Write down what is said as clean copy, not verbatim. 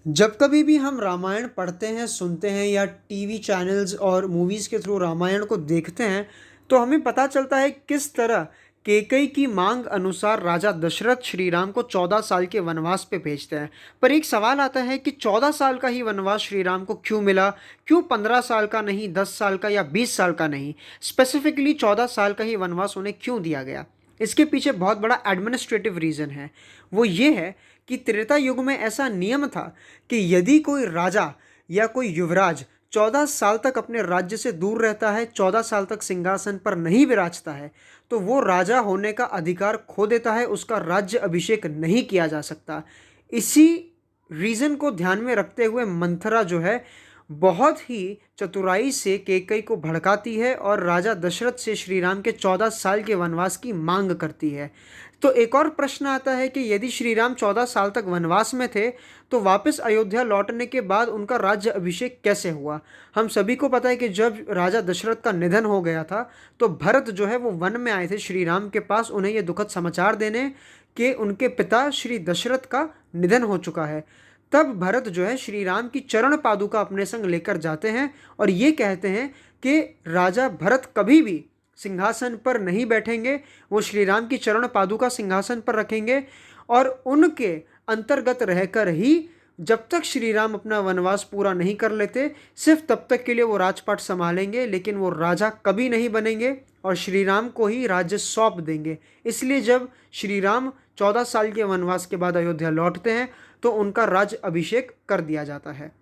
जब कभी भी हम रामायण पढ़ते हैं, सुनते हैं या टीवी चैनल्स और मूवीज़ के थ्रू रामायण को देखते हैं, तो हमें पता चलता है किस तरह कैकेयी की मांग अनुसार राजा दशरथ श्री राम को 14 साल के वनवास पे भेजते हैं। पर एक सवाल आता है कि 14 साल का ही वनवास श्री राम को क्यों मिला? क्यों 15 साल का नहीं, 10 साल का या 20 साल का नहीं? स्पेसिफिकली 14 साल का ही वनवास उन्हें क्यों दिया गया? इसके पीछे बहुत बड़ा एडमिनिस्ट्रेटिव रीज़न है। वो ये है कि त्रेता युग में ऐसा नियम था कि यदि कोई राजा या कोई युवराज 14 साल तक अपने राज्य से दूर रहता है, 14 साल तक सिंहासन पर नहीं विराजता है, तो वो राजा होने का अधिकार खो देता है, उसका राज्य अभिषेक नहीं किया जा सकता। इसी रीज़न को ध्यान में रखते हुए मंथरा जो है बहुत ही चतुराई से कैकेयी को भड़काती है और राजा दशरथ से श्री राम के 14 साल के वनवास की मांग करती है। तो एक और प्रश्न आता है कि यदि श्री राम 14 साल तक वनवास में थे, तो वापस अयोध्या लौटने के बाद उनका राज्य अभिषेक कैसे हुआ? हम सभी को पता है कि जब राजा दशरथ का निधन हो गया था, तो भरत जो है वो वन में आए थे श्री राम के पास उन्हें ये दुखद समाचार देने कि उनके पिता श्री दशरथ का निधन हो चुका है। तब भरत जो है श्री राम की चरण पादुका अपने संग लेकर जाते हैं और ये कहते हैं कि राजा भरत कभी भी सिंहासन पर नहीं बैठेंगे, वो श्री राम की चरण पादुका सिंहासन पर रखेंगे और उनके अंतर्गत रहकर ही जब तक श्री राम अपना वनवास पूरा नहीं कर लेते, सिर्फ तब तक के लिए वो राजपाट संभालेंगे, लेकिन वो राजा कभी नहीं बनेंगे और श्री राम को ही राज्य सौंप देंगे। इसलिए जब श्री राम 14 साल के वनवास के बाद अयोध्या लौटते हैं, तो उनका राज्य अभिषेक कर दिया जाता है।